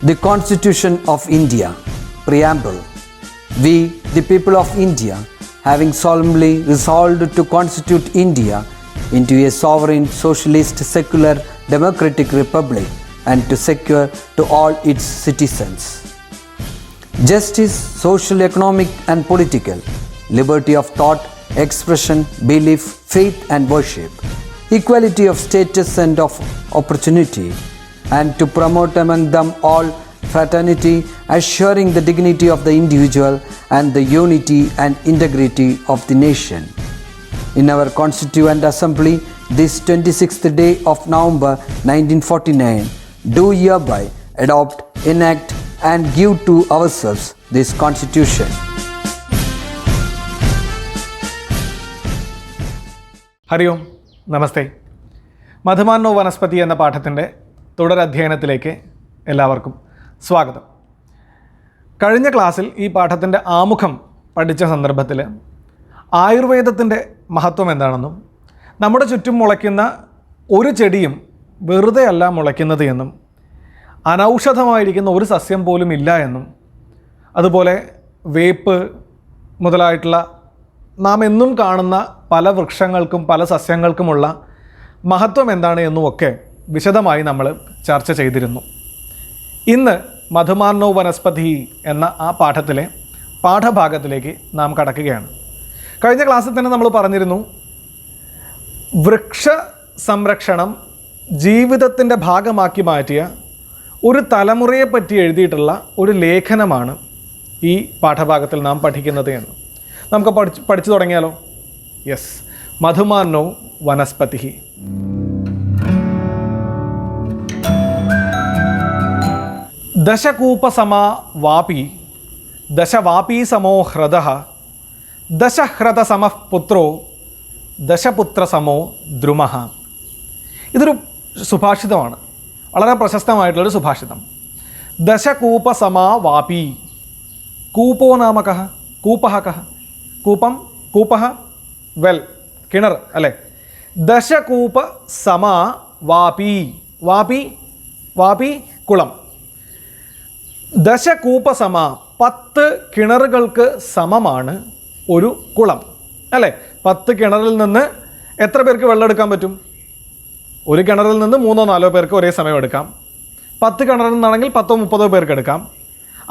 The Constitution of India, Preamble. We, the people of India, having solemnly resolved to constitute India into a sovereign, socialist, secular, democratic republic and to secure to all its citizens justice, social, economic and political, liberty of thought, expression, belief, faith and worship, equality of status and of opportunity, and to promote among them all fraternity, assuring the dignity of the individual and the unity and integrity of the nation. In our Constituent Assembly, this 26th day of November 1949, do hereby adopt, enact and give to ourselves this Constitution. Hari ഓം, നമസ്തേ. മധുമാനോ വനസ്പതി എന്ന പാഠത്തിൻ്റെ തുടരധ്യയനത്തിലേക്ക് എല്ലാവർക്കും സ്വാഗതം. കഴിഞ്ഞ ക്ലാസ്സിൽ ഈ പാഠത്തിൻ്റെ ആമുഖം പഠിച്ച സന്ദർഭത്തിൽ ആയുർവേദത്തിൻ്റെ മഹത്വം എന്താണെന്നും നമ്മുടെ ചുറ്റും മുളയ്ക്കുന്ന ഒരു ചെടിയും വെറുതെ അല്ല മുളയ്ക്കുന്നത് എന്നും അനൗഷധമായിരിക്കുന്ന ഒരു സസ്യം പോലും ഇല്ല എന്നും അതുപോലെ വേപ്പ് മുതലായിട്ടുള്ള നാം എന്നും കാണുന്ന പല വൃക്ഷങ്ങൾക്കും പല സസ്യങ്ങൾക്കുമുള്ള മഹത്വം എന്താണ് എന്നുമൊക്കെ വിശദമായി നമ്മൾ ചർച്ച ചെയ്തിരുന്നു. ഇന്ന് മധുമാനോ വനസ്പതി എന്ന ആ പാഠത്തിലെ പാഠഭാഗത്തിലേക്ക് നാം കടക്കുകയാണ്. കഴിഞ്ഞ ക്ലാസ്സിൽ തന്നെ നമ്മൾ പറഞ്ഞിരുന്നു, വൃക്ഷ സംരക്ഷണം ജീവിതത്തിൻ്റെ ഭാഗമാക്കി മാറ്റിയ ഒരു തലമുറയെ പറ്റി എഴുതിയിട്ടുള്ള ഒരു ലേഖനമാണ് ഈ പാഠഭാഗത്തിൽ നാം പഠിക്കുന്നത് എന്ന് നമുക്ക് പഠിച്ചു തുടങ്ങിയാലോ? യെസ്, മധുമാനോ വനസ്പതി. ദശകൂപസമാ വാപി ദശവാപീ സമോ ഹ്രദഃ ദശഹ്രദസമഃ പുത്രോ ദശപുത്രസമോ ദ്രുമഃ. ഇതൊരു സുഭാഷിതമാണ്, വളരെ പ്രശസ്തമായിട്ടുള്ളൊരു സുഭാഷിതം. ദശകൂപസമാ വാപി. കൂപോ നാമ കഃ? കൂപഃ കഃ? കൂപം, കൂപഃ വെൽ, കിണർ അല്ലേ? ദശകൂപ സമാ വാപി. വാപി, വാപി കുളം. ദശകൂപസമ 10 കിണറുകൾക്ക് സമമാണ് ഒരു കുളം അല്ലേ? 10 കിണറിൽ നിന്ന് എത്ര പേർക്ക് വെള്ളം എടുക്കാൻ പറ്റും? ഒരു കിണറിൽ നിന്ന് 3-4 പേർക്ക് ഒരേ സമയം എടുക്കാം. 10 കിണറിൽ നിന്നാണെങ്കിൽ 10-30 പേർക്ക് എടുക്കാം.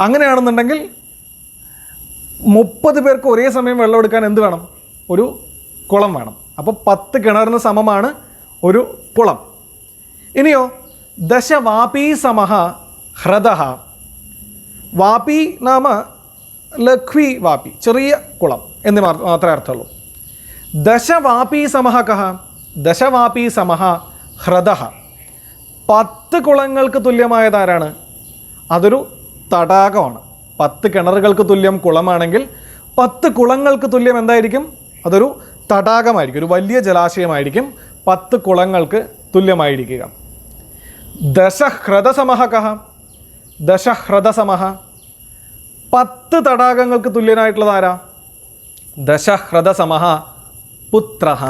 അങ്ങനെയാണെന്നുണ്ടെങ്കിൽ 30 പേർക്ക് ഒരേ സമയം വെള്ളം എടുക്കാൻ എന്ത് വേണം? ഒരു കുളം വേണം. അപ്പോൾ 10 കിണറിന് സമമാണ് ഒരു കുളം. ഇനിയോ ദശവാപീ സമഃ ഹ്രദഃ. വാപി നാമ ലഘ്വി വാപി, ചെറിയ കുളം എന്ന് മാത്രമേ അർത്ഥമുള്ളൂ. ദശവാപീ സമഃ കഃ? ദശവാപീ സമഃ ഹ്രദഃ. 10 കുളങ്ങൾക്ക് തുല്യമായതാരാണ്? അതൊരു തടാകമാണ്. 10 കിണറുകൾക്ക് തുല്യം കുളമാണെങ്കിൽ 10 കുളങ്ങൾക്ക് തുല്യം എന്തായിരിക്കും? അതൊരു തടാകമായിരിക്കും, ഒരു വലിയ ജലാശയമായിരിക്കും 10 കുളങ്ങൾക്ക് തുല്യമായിരിക്കുക. ദശഹ്രദസമഃ കഃ? ദശഹ്രദസമഃ 10 തടാകങ്ങൾക്ക് തുല്യനായിട്ടുള്ളത് ആരാ? ദശഹ്രദസമഃ പുത്രഃ.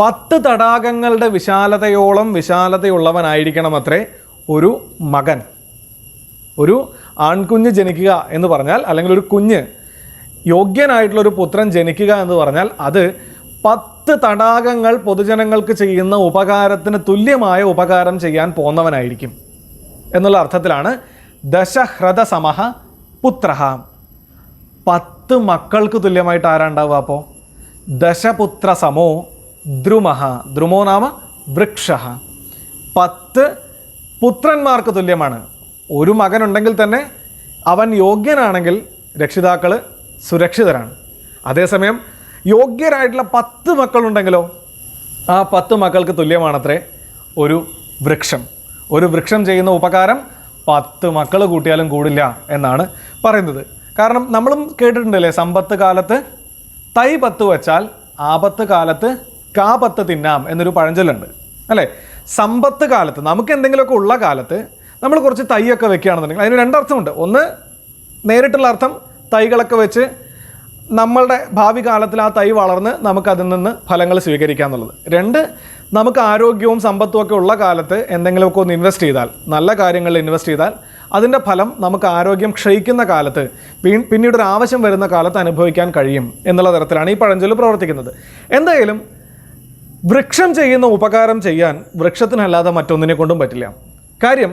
10 തടാകങ്ങളുടെ വിശാലതയോളം വിശാലതയുള്ളവനായിരിക്കണം അത്രേ ഒരു മകൻ. ഒരു ആൺകുഞ്ഞ് ജനിക്കുക എന്ന് പറഞ്ഞാൽ, അല്ലെങ്കിൽ ഒരു കുഞ്ഞ് യോഗ്യനായിട്ടുള്ളൊരു പുത്രൻ ജനിക്കുക എന്ന് പറഞ്ഞാൽ അത് 10 തടാകങ്ങൾ പൊതുജനങ്ങൾക്ക് ചെയ്യുന്ന ഉപകാരത്തിന് തുല്യമായ ഉപകാരം ചെയ്യാൻ പോന്നവനായിരിക്കും എന്നുള്ള അർത്ഥത്തിലാണ് ദശഹ്രദസമഃ പുത്രഃ. 10 മക്കൾക്ക് തുല്യമായിട്ട് ആരാണ്ടാവുക? അപ്പോൾ ദശപുത്രസമോ ദ്രുമഃ. ദ്രുമോ നാമ വൃക്ഷഃ. 10 പുത്രന്മാർക്ക് തുല്യമാണ്. ഒരു മകനുണ്ടെങ്കിൽ തന്നെ അവൻ യോഗ്യനാണെങ്കിൽ രക്ഷിതാക്കൾ സുരക്ഷിതരാണ്. അതേസമയം യോഗ്യരായിട്ടുള്ള 10 മക്കളുണ്ടെങ്കിലോ ആ 10 മക്കൾക്ക് തുല്യമാണത്രേ ഒരു വൃക്ഷം. ഒരു വൃക്ഷം ചെയ്യുന്ന ഉപകാരം 10 മക്കൾ കൂട്ടിയാലും കൂടില്ല എന്നാണ് പറയുന്നത്. കാരണം നമ്മളും കേട്ടിട്ടുണ്ടല്ലേ, സമ്പത്ത് കാലത്ത് തൈ 10 വെച്ചാൽ ആപത്ത് കാലത്ത് കാപത്ത് തിന്നാം എന്നൊരു പഴഞ്ചൊല്ലുണ്ട് അല്ലേ? സമ്പത്ത് കാലത്ത് നമുക്ക് എന്തെങ്കിലുമൊക്കെ ഉള്ള കാലത്ത് നമ്മൾ കുറച്ച് തൈയൊക്കെ വെക്കുകയാണെന്നുണ്ടെങ്കിൽ അതിന് 2 അർത്ഥമുണ്ട്. ഒന്ന്, നേരിട്ടുള്ള അർത്ഥം തൈകളൊക്കെ വെച്ച് നമ്മളുടെ ഭാവി കാലത്തിൽ ആ തൈ വളർന്ന് നമുക്കതിൽ നിന്ന് ഫലങ്ങൾ സ്വീകരിക്കുക എന്നുള്ളത്. 2, നമുക്ക് ആരോഗ്യവും സമ്പത്തും ഒക്കെ ഉള്ള കാലത്ത് എന്തെങ്കിലുമൊക്കെ ഒന്ന് ഇൻവെസ്റ്റ് ചെയ്താൽ, നല്ല കാര്യങ്ങളിൽ ഇൻവെസ്റ്റ് ചെയ്താൽ അതിൻ്റെ ഫലം നമുക്ക് ആരോഗ്യം ക്ഷയിക്കുന്ന കാലത്ത് പിന്നീട് ഒരു ആവശ്യം വരുന്ന കാലത്ത് അനുഭവിക്കാൻ കഴിയും എന്നുള്ള തരത്തിലാണ് ഈ പഴഞ്ചൊല്ല് പ്രവർത്തിക്കുന്നത്. എന്തായാലും വൃക്ഷം ചെയ്യുന്ന ഉപകാരം ചെയ്യാൻ വൃക്ഷത്തിനല്ലാതെ മറ്റൊന്നിനെ കൊണ്ടും പറ്റില്ല. കാര്യം,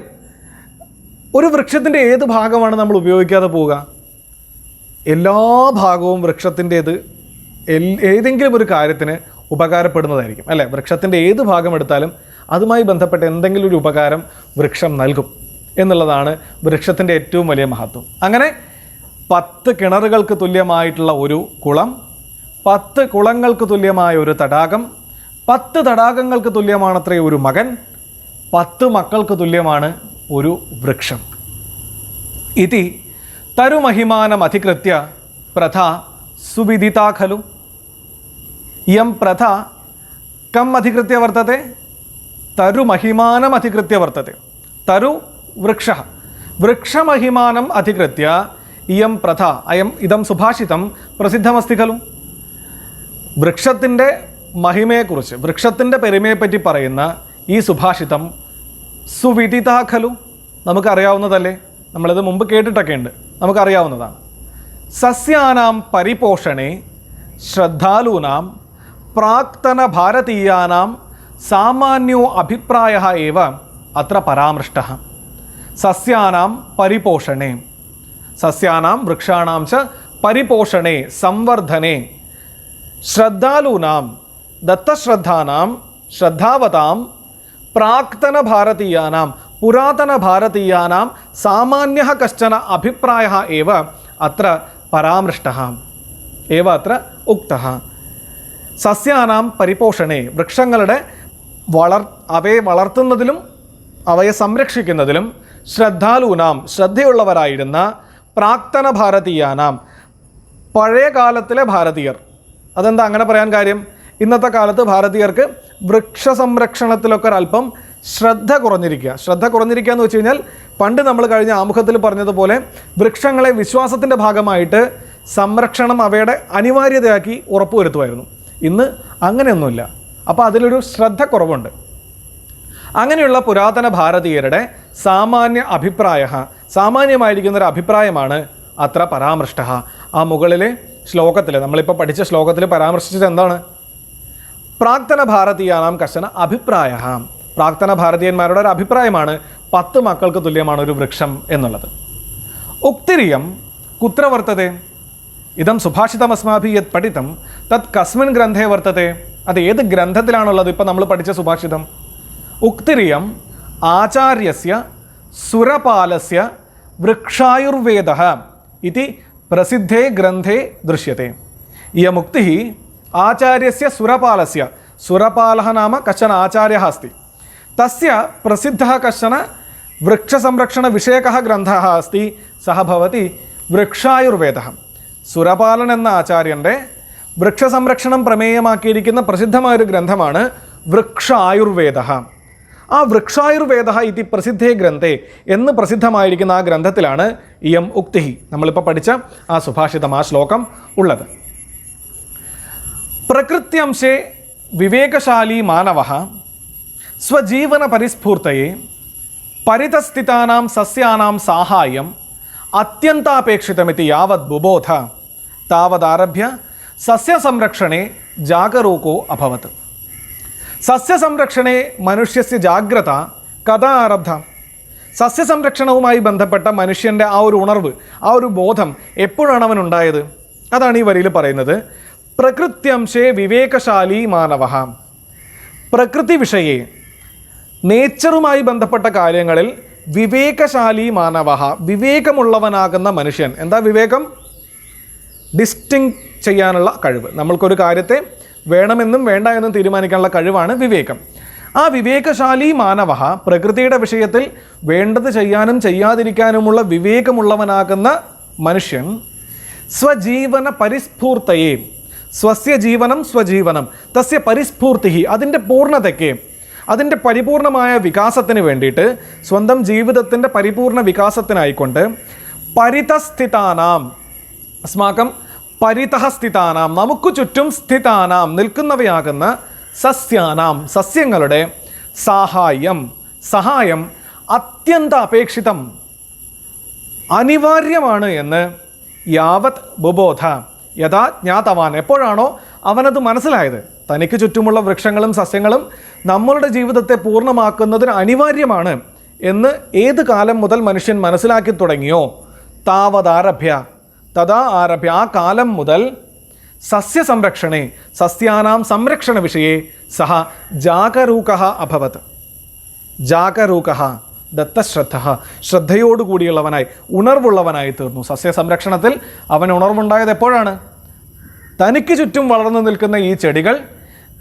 ഒരു വൃക്ഷത്തിൻ്റെ ഏത് ഭാഗമാണ് നമ്മൾ ഉപയോഗിക്കാതെ പോവുക? എല്ലാ ഭാഗവും വൃക്ഷത്തിൻ്റേത് ഏതെങ്കിലും ഒരു കാര്യത്തിന് ഉപകാരപ്പെടുന്നതായിരിക്കും, അല്ലേ? വൃക്ഷത്തിൻ്റെ ഏത് ഭാഗം എടുത്താലും അതുമായി ബന്ധപ്പെട്ട എന്തെങ്കിലും ഒരു ഉപകാരം വൃക്ഷം നൽകും എന്നുള്ളതാണ് വൃക്ഷത്തിൻ്റെ ഏറ്റവും വലിയ മഹത്വം. അങ്ങനെ 10 കിണറുകൾക്ക് തുല്യമായിട്ടുള്ള ഒരു കുളം, 10 കുളങ്ങൾക്ക് തുല്യമായ ഒരു തടാകം, 10 തടാകങ്ങൾക്ക് തുല്യമാണത്രേ ഒരു മകൻ, 10 മക്കൾക്ക് തുല്യമാണ് ഒരു വൃക്ഷം. ഇതി തരുമഹിമാനമധികൃത്യ പ്രഥ സുവിദിതാ ഖലു. ഇയം പ്രഥ കം അധികൃത്യ വർത്തത്തെ? തരുമഹിമാനമധികൃത്യ വർത്തത്തെ. തരു വൃക്ഷ, വൃക്ഷമഹിമാനം അധികൃത്യ ഇയം പ്രഥ ഇതം സുഭാഷിതം പ്രസിദ്ധമസ്തി ഖലു. വൃക്ഷത്തിൻ്റെ മഹിമയെക്കുറിച്ച്, വൃക്ഷത്തിൻ്റെ പെരുമയെപ്പറ്റി പറയുന്ന ഈ സുഭാഷിതം സുവിദിതാ ഖലു, നമുക്കറിയാവുന്നതല്ലേ? നമ്മളിത് മുമ്പ് കേട്ടിട്ടൊക്കെ ഉണ്ട്, നമുക്കറിയാവുന്നതാണ്. സസ്യാനാം പരിപോഷണേ ശ്രദ്ധാലൂനാം പ്രാക്തന ഭാരതീയാനാം സാമാന്യോ അഭിപ്രായഃ ഏവ അത്ര പരാമൃഷ്ടഃ. സസ്യാനാം പരിപോഷണേ, സസ്യാനാം വൃക്ഷാണാം ച പരിപോഷണേ സംവർധനേ ശ്രദ്ധാലൂനാം ദത്തശ്രദ്ധാനാം ശ്രദ്ധാവതാം പ്രാക്തന ഭാരതീയാനാം പുരാതന ഭാരതീയാനാം സാമാന്യഃ കശ്ചന അഭിപ്രായഃ ഏവ അത്ര പരാമൃഷ്ടഃ ഏവ അത്ര ഉക്തഃ. സസ്യാനാം പരിപോഷണേ, വൃക്ഷങ്ങളുടെ അവയെ വളർത്തുന്നതിലും അവയെ സംരക്ഷിക്കുന്നതിലും ശ്രദ്ധാലൂനാം, ശ്രദ്ധയുള്ളവരായിരുന്ന പ്രാക്തന ഭാരതീയാനാം, പഴയ കാലത്തിലെ ഭാരതീയർ. അതെന്താ അങ്ങനെ പറയാൻ കാര്യം? ഇന്നത്തെ കാലത്ത് ഭാരതീയർക്ക് വൃക്ഷ സംരക്ഷണത്തിലൊക്കെ ഒരല്പം ശ്രദ്ധ കുറഞ്ഞിരിക്കുക. ശ്രദ്ധ കുറഞ്ഞിരിക്കുക എന്ന് വെച്ച് കഴിഞ്ഞാൽ, പണ്ട് നമ്മൾ കഴിഞ്ഞ ആമുഖത്തിൽ പറഞ്ഞതുപോലെ വൃക്ഷങ്ങളെ വിശ്വാസത്തിൻ്റെ ഭാഗമായിട്ട് സംരക്ഷണം അവയുടെ അനിവാര്യതയാക്കി ഉറപ്പുവരുത്തുമായിരുന്നു. ഇന്ന് അങ്ങനെയൊന്നുമില്ല. അപ്പോൾ അതിലൊരു ശ്രദ്ധ കുറവുണ്ട്. അങ്ങനെയുള്ള പുരാതന ഭാരതീയരുടെ സാമാന്യ അഭിപ്രായ, സാമാന്യമായിരിക്കുന്നൊരു അഭിപ്രായമാണ് അത്ര പരാമൃഷ്ട. ആ മുകളിലെ ശ്ലോകത്തിൽ, നമ്മളിപ്പോൾ പഠിച്ച ശ്ലോകത്തിൽ പരാമർശിച്ചത് എന്താണ്? പ്രാക്തന ഭാരതീയാനാം കശ്ചന അഭിപ്രായ, പ്രാക്തന ഭാരതീയന്മാരുടെ ഒരു അഭിപ്രായമാണ് 10 മക്കൾക്ക് തുല്യമാണ് ഒരു വൃക്ഷം എന്നുള്ളത്. ഉക്തിരിയം കുത്ര വർത്തത്തെ? ഇതം സുഭാഷിതമസ്മാഭി യത് പഠിതം തത് കസ്മിൻ ഗ്രന്ഥേ വർത്തത്തെ? അത് ഏത് ഗ്രന്ഥത്തിലാണുള്ളത്? ഇപ്പം നമ്മൾ പഠിച്ച സുഭാഷിതം. ഉക്തിരിയം ആചാര്യസ്യ സുരപാലസ്യ വൃക്ഷായുർവേദഃ ഇതി പ്രസിദ്ധേ ഗ്രന്ഥേ ദൃശ്യത്തെ. ഇയമുക്തി ആചാര്യസ്യ സുരപാലസ്യ, സുരപാലः നാമ കശ്ചന ആചാര്യः अस्ति, तस्य प्रसिद्धः कश्चन वृक्षसंरक्षणविषयकः ग्रन्थः अस्ति, सः भवति वृक्षायुर्वेदः. സുരപാലൻ എന്ന ആചാര്യൻ്റെ വൃക്ഷസംരക്ഷണം പ്രമേയമാക്കിയിരിക്കുന്ന പ്രസിദ്ധമായൊരു ഗ്രന്ഥമാണ് വൃക്ഷായുർവേദഃ. ആ വൃക്ഷായുർവേദഃ ഇതി പ്രസിദ്ധേ ഗ്രന്ഥേ എന്ന് പ്രസിദ്ധമായിരിക്കുന്ന ആ ഗ്രന്ഥത്തിലാണ് ഇയം ഉക്തി, നമ്മളിപ്പോൾ പഠിച്ച ആ സുഭാഷിതം, ആ ശ്ലോകം ഉള്ളത്. പ്രകൃത്യംശേ വിവേകശാലീ മാനവഃ സ്വജീവന പരിസ്ഫൂർത്തയെ പരിതസ്ഥിതാനാം സസ്യാനാം സാഹായ്യം അത്യന്താപേക്ഷിതമിതി യാവത് ബുബോധ താവതാരഭ്യ സസ്യസംരക്ഷണേ ജാഗരൂകോ അഭവത്. സസ്യസംരക്ഷണേ മനുഷ്യസ്യ ജാഗ്രത കഥാ ആരബ്ധ. സസ്യസംരക്ഷണവുമായി ബന്ധപ്പെട്ട മനുഷ്യൻ്റെ ആ ഒരു ഉണർവ്, ആ ഒരു ബോധം എപ്പോഴാണ് അവനുണ്ടായത്? അതാണ് ഈ വരിയിൽ പറയുന്നത്. പ്രകൃത്യംശേ വിവേകശാലീ മാനവഃ. പ്രകൃതി വിഷയെ, നേച്ചറുമായി ബന്ധപ്പെട്ട കാര്യങ്ങളിൽ വിവേകശാലീ മാനവഃ, വിവേകമുള്ളവനാകുന്ന മനുഷ്യൻ. എന്താ വിവേകം? ഡിസ്റ്റിങ് ചെയ്യാനുള്ള കഴിവ്. നമ്മൾക്കൊരു കാര്യത്തെ വേണമെന്നും വേണ്ട എന്നും തീരുമാനിക്കാനുള്ള കഴിവാണ് വിവേകം. ആ വിവേകശാലീ മാനവഃ, പ്രകൃതിയുടെ വിഷയത്തിൽ വേണ്ടത് ചെയ്യാനും ചെയ്യാതിരിക്കാനുമുള്ള വിവേകമുള്ളവനാകുന്ന മനുഷ്യൻ സ്വജീവന പരിസ്ഫൂർത്തയെ, സ്വസ്യ ജീവനം സ്വജീവനം തസ്യ പരിസ്ഫൂർത്തി, അതിൻ്റെ പൂർണ്ണതയ്ക്ക്, അതിൻ്റെ പരിപൂർണമായ വികാസത്തിന് വേണ്ടിയിട്ട്, സ്വന്തം ജീവിതത്തിൻ്റെ പരിപൂർണ വികാസത്തിനായിക്കൊണ്ട് പരിതസ്ഥിതാനാം, അസ്മാകം പരിതഃ സ്ഥിതാനാം, നമുക്ക് ചുറ്റും സ്ഥിതാനാം, നിൽക്കുന്നവയാകുന്ന സസ്യാനാം, സസ്യങ്ങളുടെ സാഹായം, സഹായം അത്യന്ത അപേക്ഷിതം, അനിവാര്യമാണ് എന്ന് യാവത് ബുബോധ യഥാ ജ്ഞാതവാൻ, എപ്പോഴാണോ അവനത് മനസ്സിലായത്, തനിക്ക് ചുറ്റുമുള്ള വൃക്ഷങ്ങളും സസ്യങ്ങളും നമ്മളുടെ ജീവിതത്തെ പൂർണ്ണമാക്കുന്നതിന് അനിവാര്യമാണ് എന്ന് ഏത് കാലം മുതൽ മനുഷ്യൻ മനസ്സിലാക്കി തുടങ്ങിയോ, താവതാരഭ്യ തഥാ ആരഭ്യ, ആ കാലം മുതൽ സസ്യസംരക്ഷണേ സസ്യാനാം സംരക്ഷണ വിഷയെ സഹ ജാഗരൂകഃ അഭവത്. ജാഗരൂകഃ ദത്തശ്രദ്ധ, ശ്രദ്ധയോടുകൂടിയുള്ളവനായി ഉണർവുള്ളവനായി തീർന്നു. സസ്യസംരക്ഷണത്തിൽ അവൻ ഉണർവുണ്ടായത് എപ്പോഴാണ്? തനിക്ക് ചുറ്റും വളർന്നു നിൽക്കുന്ന ഈ ചെടികൾ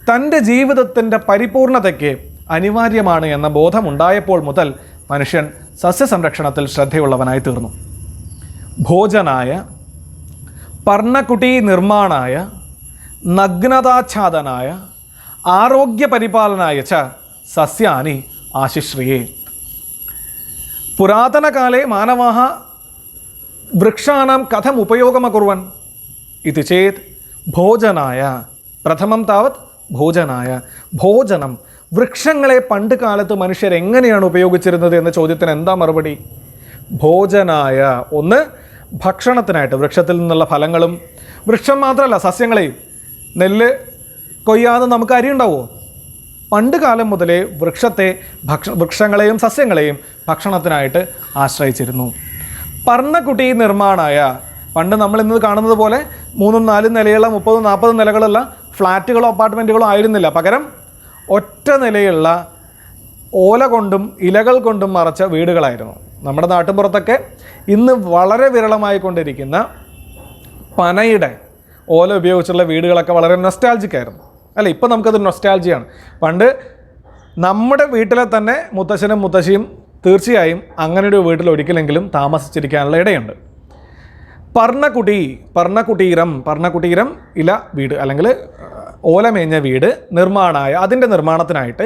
തൻ്റെ ജീവിതത്തിൻ്റെ പരിപൂർണതയ്ക്ക് അനിവാര്യമാണ് എന്ന ബോധമുണ്ടായപ്പോൾ മുതൽ മനുഷ്യൻ സസ്യസംരക്ഷണത്തിൽ ശ്രദ്ധയുള്ളവനായി തീർന്നു. ഭോജനായ പർണകുടീ നിർമ്മാണായ നഗ്നതാച്ഛാദനായ ആരോഗ്യപരിപാലനായ ച സസ്യാനി ആശിശ്രിയേ. പുരാതനകാലേ മാനവാः വൃക്ഷാണാം കഥം ഉപയോഗമകുർവൻ ഇതി ചേത് ഭോജനായ, പ്രഥമം താവത് ഭോജനായ, ഭോജനം, വൃക്ഷങ്ങളെ പണ്ട് കാലത്ത് മനുഷ്യർ എങ്ങനെയാണ് ഉപയോഗിച്ചിരുന്നത് എന്ന ചോദ്യത്തിന് എന്താ മറുപടി? ഭോജനായ, ഒന്ന് ഭക്ഷണത്തിനായിട്ട് വൃക്ഷത്തിൽ നിന്നുള്ള ഫലങ്ങളും, വൃക്ഷം മാത്രമല്ല സസ്യങ്ങളെയും. നെല്ല് കൊയ്യാതെ നമുക്ക് അരി ഉണ്ടാവുമോ? പണ്ട് കാലം മുതലേ വൃക്ഷങ്ങളെയും സസ്യങ്ങളെയും ഭക്ഷണത്തിനായിട്ട് ആശ്രയിച്ചിരുന്നു. പർണകുടീ നിർമ്മാണായ, പണ്ട് നമ്മൾ ഇന്ന് കാണുന്നത് പോലെ 3-4 നിലയുള്ള 30-40 നിലകളുള്ള ഫ്ലാറ്റുകളോ അപ്പാർട്ട്മെൻറ്റുകളോ ആയിരുന്നില്ല. പകരം ഒറ്റ നിലയുള്ള ഓല കൊണ്ടും ഇലകൾ കൊണ്ടും മറച്ച വീടുകളായിരുന്നു. നമ്മുടെ നാട്ടിൻപുറത്തൊക്കെ ഇന്ന് വളരെ വിരളമായിക്കൊണ്ടിരിക്കുന്ന പനയുടെ ഓല ഉപയോഗിച്ചുള്ള വീടുകളൊക്കെ വളരെ നൊസ്റ്റാൾജിക് ആയിരുന്നു, അല്ലേ? ഇപ്പം നമുക്കത് നൊസ്റ്റാൾജിയാണ്. പണ്ട് നമ്മുടെ വീട്ടിലെ തന്നെ മുത്തശ്ശനും മുത്തശ്ശിയും തീർച്ചയായും അങ്ങനെയൊരു വീട്ടിൽ ഒരിക്കലെങ്കിലും താമസിച്ചിരിക്കാനുള്ള ഇടയുണ്ട്. പർണകുടീരം ഇല വീട് അല്ലെങ്കിൽ ഓലമേഞ്ഞ വീട്, നിർമ്മാണായ, അതിൻ്റെ നിർമ്മാണത്തിനായിട്ട്,